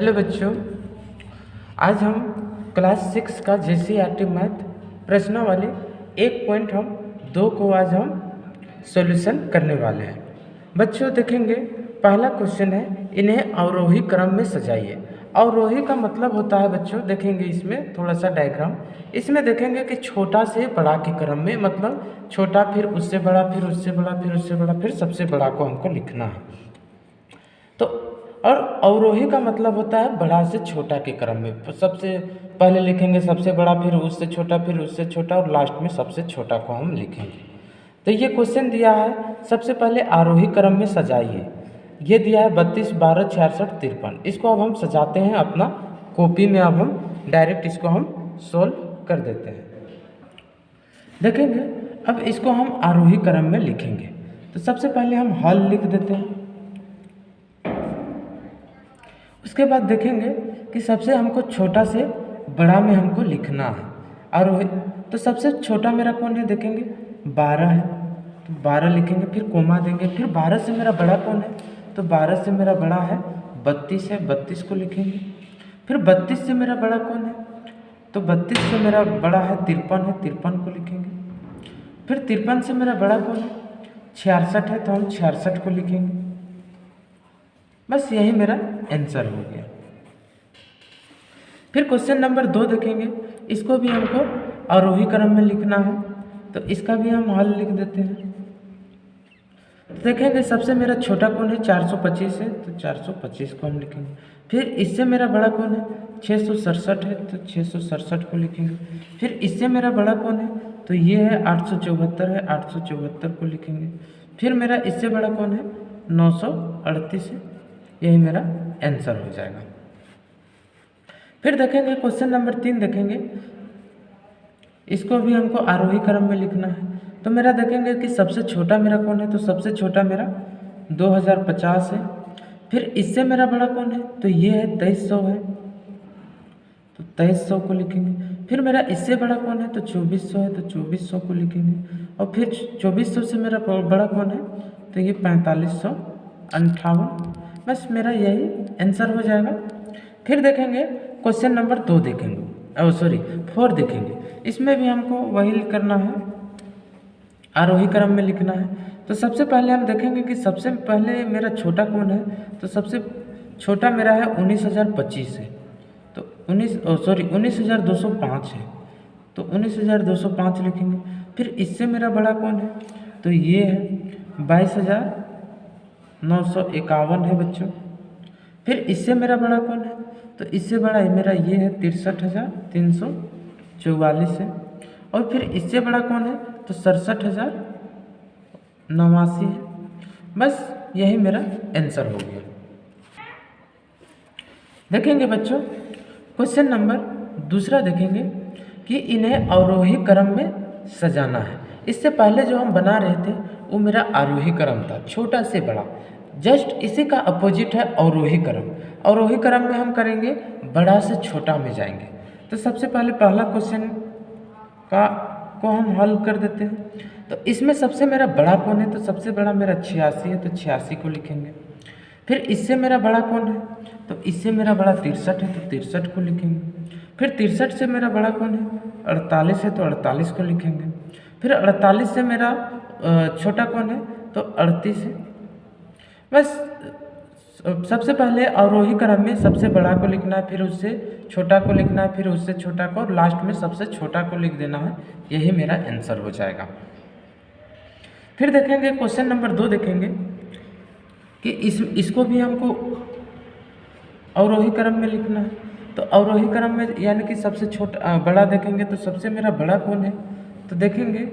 Hello बच्चों, आज हम क्लास 6 का JCERT मैथ प्रश्नावली 1.2 को आज हम सॉल्यूशन करने वाले हैं। बच्चों देखेंगे, पहला क्वेश्चन है, इन्हें अवरोही क्रम में सजाइए। अवरोही का मतलब होता है बच्चों, देखेंगे इसमें थोड़ा सा डायग्राम, इसमें देखेंगे कि छोटा से बड़ा के क्रम में, मतलब छोटा फिर उससे बड़ा, फिर उससे बड़ा, फिर उससे बड़ा, फिर सबसे बड़ा को हमको लिखना है। तो और अवरोही का मतलब होता है बड़ा से छोटा के क्रम में। सबसे पहले लिखेंगे सबसे बड़ा, फिर उससे छोटा, फिर उससे छोटा, और लास्ट में सबसे छोटा को हम लिखेंगे। तो ये क्वेश्चन दिया है, सबसे पहले आरोही क्रम में सजाइए। ये दिया है 32, 12, 66, 53। इसको अब हम सजाते हैं अपना कॉपी में। अब हम डायरेक्ट इसको हम सोल्व कर देते हैं। देखेंगे अब इसको हम आरोही क्रम में लिखेंगे। तो सबसे पहले हम हल लिख देते हैं। उसके बाद देखेंगे कि सबसे हमको छोटा से बड़ा में हमको लिखना है आरोही। तो सबसे छोटा मेरा कौन है, देखेंगे 12 है, तो 12 लिखेंगे, फिर कोमा देंगे। फिर 12 से मेरा बड़ा कौन है, तो 12 से मेरा बड़ा है 32 है, 32 को लिखेंगे। फिर 32 से मेरा बड़ा कौन है, तो 32 से मेरा बड़ा है 53 है, 53 को लिखेंगे। फिर 53 से मेरा बड़ा कौन है, 66 है, तो हम 66 को लिखेंगे। बस यही मेरा आंसर हो गया। फिर क्वेश्चन नंबर 2 देखेंगे, इसको भी हमको आरोही क्रम में लिखना है। तो इसका भी हम हल लिख देते हैं। तो देखेंगे सबसे मेरा छोटा कौन है, 425 है, तो 425 को हम लिखेंगे। फिर इससे मेरा बड़ा कौन है, 667 है, तो 667 को लिखेंगे। फिर इससे मेरा बड़ा कौन है, तो ये है 874 है, 874 को लिखेंगे। फिर मेरा इससे बड़ा कौन है, 938 है। यही मेरा आंसर हो जाएगा। फिर देखेंगे क्वेश्चन नंबर 3 देखेंगे, इसको भी हमको आरोही क्रम में लिखना है। तो मेरा देखेंगे कि सबसे छोटा मेरा कौन है, तो सबसे छोटा मेरा 2050 है। फिर इससे मेरा बड़ा कौन है, तो ये है 2300 है, तो 2300 को लिखेंगे। फिर मेरा इससे बड़ा कौन है, तो 2400 है, तो 2400 को लिखेंगे। और फिर 2400 से मेरा बड़ा कौन है, तो ये 4558। बस मेरा यही आंसर हो जाएगा। फिर देखेंगे क्वेश्चन नंबर 2 देखेंगे, 4 देखेंगे। इसमें भी हमको वही करना है, आरोही क्रम में लिखना है। तो सबसे पहले हम देखेंगे कि सबसे पहले मेरा छोटा कौन है, तो सबसे छोटा मेरा है 19025 है, तो 19205 है, तो 19205 लिखेंगे। फिर इससे मेरा बड़ा कौन है, तो ये है 22951 है बच्चों। फिर इससे मेरा बड़ा कौन है, तो इससे बड़ा है मेरा ये है 63344 है। और फिर इससे बड़ा कौन है, तो 67089 है। बस यही मेरा आंसर हो गया। देखेंगे बच्चों क्वेश्चन नंबर 2 देखेंगे कि इन्हें अवरोही क्रम में सजाना है। इससे पहले जो हम बना रहे थे वो मेरा आरोही क्रम था, छोटा से बड़ा। जस्ट इसी का अपोजिट है अवरोही क्रम। अवरोही क्रम में हम करेंगे बड़ा से छोटा में जाएंगे। तो सबसे पहले पहला क्वेश्चन को हम हल कर देते हैं। तो इसमें सबसे मेरा बड़ा कौन है, तो सबसे बड़ा मेरा 86 है, तो 86 को लिखेंगे। फिर इससे मेरा बड़ा कौन है, तो इससे मेरा बड़ा 63 है, तो 63 को लिखेंगे। फिर 63 से मेरा बड़ा कौन है, 48 है, तो 48 को लिखेंगे। फिर 48 से मेरा छोटा कौन है, तो 38 है। बस सबसे पहले अवरोही क्रम में सबसे बड़ा को लिखना है, फिर उससे छोटा को लिखना है, फिर उससे छोटा को, और लास्ट में सबसे छोटा को लिख देना है। यही मेरा आंसर हो जाएगा। फिर देखेंगे क्वेश्चन नंबर 2 देखेंगे कि इसको भी हमको अवरोही क्रम में लिखना है। तो अवरोही क्रम में यानी कि सबसे छोटा बड़ा देखेंगे, तो सबसे मेरा बड़ा कौन है, तो देखेंगे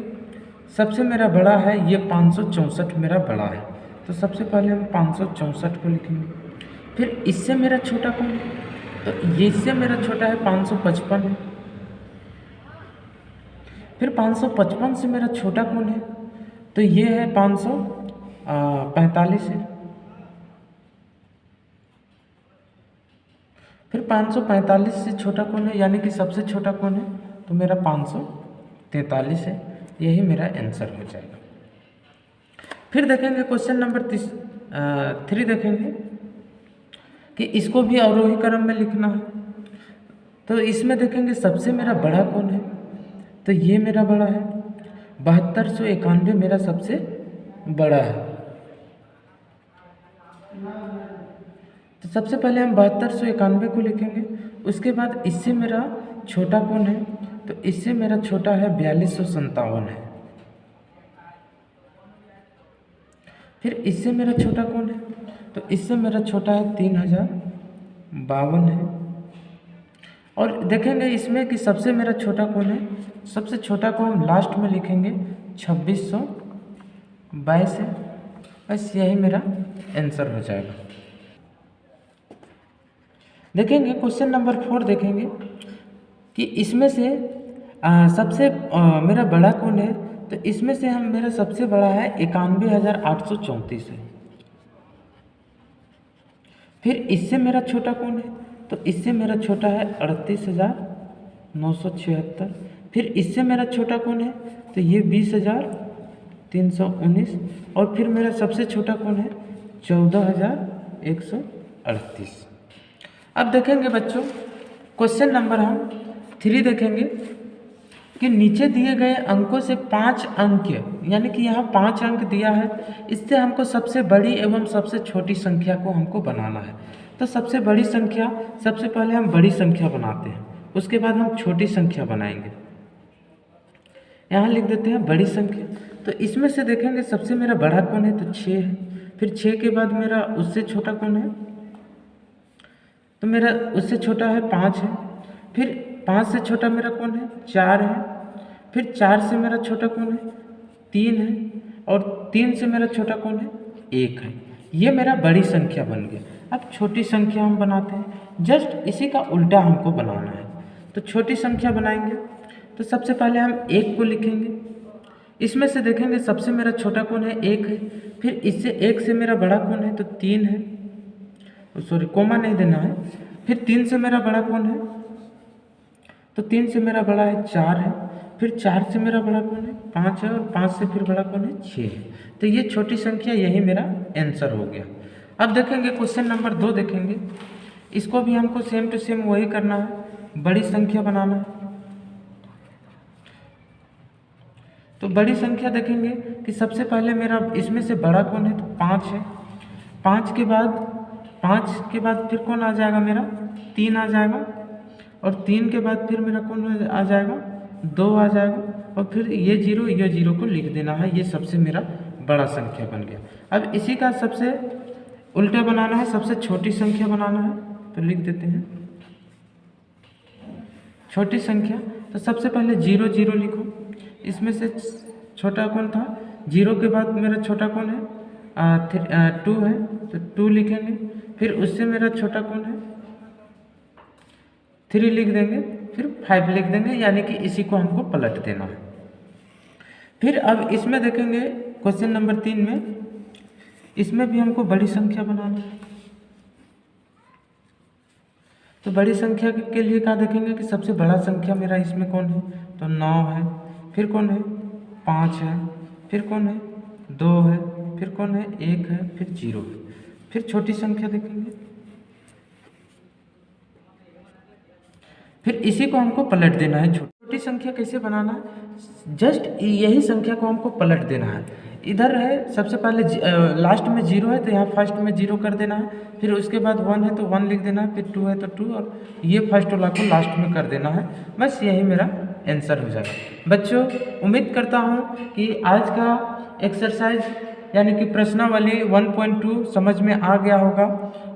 सबसे मेरा बड़ा है ये 564 मेरा बड़ा है। तो सबसे पहले हम 564 को लिखेंगे। फिर इससे मेरा छोटा कौन है, तो ये इससे मेरा छोटा है 555 है। फिर 555 से मेरा छोटा कौन है, तो ये है 545 है। फिर 545 से छोटा कौन है, यानी कि सबसे छोटा कौन है, तो मेरा 543 है। यही मेरा आंसर हो जाएगा। फिर देखेंगे क्वेश्चन नंबर 3 देखेंगे कि इसको भी अवरोही क्रम में लिखना है। तो इसमें देखेंगे सबसे मेरा बड़ा कौन है, तो ये मेरा बड़ा है, 7291 मेरा सबसे बड़ा है। तो सबसे पहले हम 7291 को लिखेंगे। उसके बाद इससे मेरा छोटा कौन है, तो इससे मेरा छोटा है 4257 है। फिर इससे मेरा छोटा कौन है, तो इससे मेरा छोटा है 3052 है। और देखेंगे इसमें कि सबसे मेरा छोटा कौन है, सबसे छोटा को हम लास्ट में लिखेंगे 2622 है। बस यही मेरा आंसर हो जाएगा। देखेंगे क्वेश्चन नंबर 4 देखेंगे कि इसमें से सबसे मेरा बड़ा कौन है, तो इसमें से हम मेरा सबसे बड़ा है 91,834 है। फिर इससे मेरा छोटा कौन है, तो इससे मेरा छोटा है 38,976। फिर इससे मेरा छोटा कौन है, तो ये 20,319। और फिर मेरा सबसे छोटा कौन है, 14,138। अब देखेंगे बच्चों क्वेश्चन नंबर हम 3 देखेंगे कि नीचे दिए गए अंकों से 5 अंक, यानी कि यहाँ 5 अंक दिया है, इससे हमको सबसे बड़ी एवं सबसे छोटी संख्या को हमको बनाना है। तो सबसे बड़ी संख्या, सबसे पहले हम बड़ी संख्या बनाते हैं, उसके बाद हम छोटी संख्या बनाएंगे। यहाँ लिख देते हैं बड़ी संख्या। तो इसमें से देखेंगे सबसे मेरा बड़ा कौन है, तो 6 है। फिर 6 के बाद मेरा उससे छोटा कौन है, तो मेरा उससे छोटा है 5 है। फिर 5 से छोटा मेरा कौन है, 4 है। फिर 4 से मेरा छोटा कौन है, 3 है। और 3 से मेरा छोटा कौन है, 1 है। ये मेरा बड़ी संख्या बन गया। अब छोटी संख्या हम बनाते हैं, जस्ट इसी का उल्टा हमको बनाना है। तो छोटी संख्या बनाएंगे, तो सबसे पहले हम 1 को लिखेंगे। इसमें से देखेंगे सबसे मेरा छोटा कौन है, 1 है। फिर इससे 1 से मेरा बड़ा कौन है, तो 3 है। सॉरी, कोमा नहीं देना है। फिर 3 से मेरा बड़ा कौन है, तो 3 से मेरा बड़ा है 4 है। फिर 4 से मेरा बड़ा कौन है, 5 है। और 5 से फिर बड़ा कौन है, 6 है। तो ये छोटी संख्या, यही मेरा आंसर हो गया। अब देखेंगे क्वेश्चन नंबर 2 देखेंगे। इसको भी हमको सेम टू सेम वही करना है, बड़ी संख्या बनाना है। तो बड़ी संख्या देखेंगे कि सबसे पहले मेरा इसमें से बड़ा कौन है, तो 5 है। 5 के बाद फिर कौन आ जाएगा, मेरा 3 आ जाएगा। और 3 के बाद फिर मेरा कौन आ जाएगा, 2 आ जाएगा। और फिर ये 0 को लिख देना है। ये सबसे मेरा बड़ा संख्या बन गया। अब इसी का सबसे उल्टा बनाना है, सबसे छोटी संख्या बनाना है। तो लिख देते हैं छोटी संख्या। तो सबसे पहले 0 लिखो। इसमें से छोटा कौन था, 0 के बाद मेरा छोटा कौन है, 2 है। तो 2 लिखेंगे। फिर उससे मेरा छोटा कौन है, 3 लिख देंगे। फिर 5 लिख देंगे, यानी कि इसी को हमको पलट देना है। फिर अब इसमें देखेंगे क्वेश्चन नंबर 3 में, इसमें भी हमको बड़ी संख्या बनाना है। तो बड़ी संख्या के लिए क्या देखेंगे कि सबसे बड़ा संख्या मेरा इसमें कौन है, तो 9 है। फिर कौन है, 5 है। फिर कौन है, 2 है। फिर कौन है, 1 है। फिर 0 है। फिर छोटी संख्या देखेंगे। फिर इसी को हमको पलट देना है। छोटी संख्या कैसे बनाना है, जस्ट यही संख्या को हमको पलट देना है। इधर है सबसे पहले लास्ट में 0 है, तो यहाँ फर्स्ट में 0 कर देना है। फिर उसके बाद 1 है, तो 1 लिख देना है। फिर 2 है, तो 2। और ये फर्स्ट वाला को लास्ट में कर देना है। बस यही मेरा आंसर हो जाएगा। बच्चों, उम्मीद करता हूँ कि आज का एक्सरसाइज यानी कि प्रश्नावली 1.2 समझ में आ गया होगा।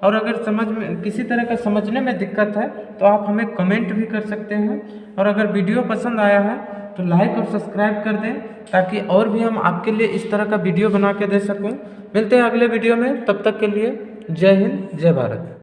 और अगर समझ में किसी तरह का समझने में दिक्कत है तो आप हमें कमेंट भी कर सकते हैं। और अगर वीडियो पसंद आया है तो लाइक और सब्सक्राइब कर दें, ताकि और भी हम आपके लिए इस तरह का वीडियो बना के दे सकूं। मिलते हैं अगले वीडियो में, तब तक के लिए जय हिंद, जय भारत।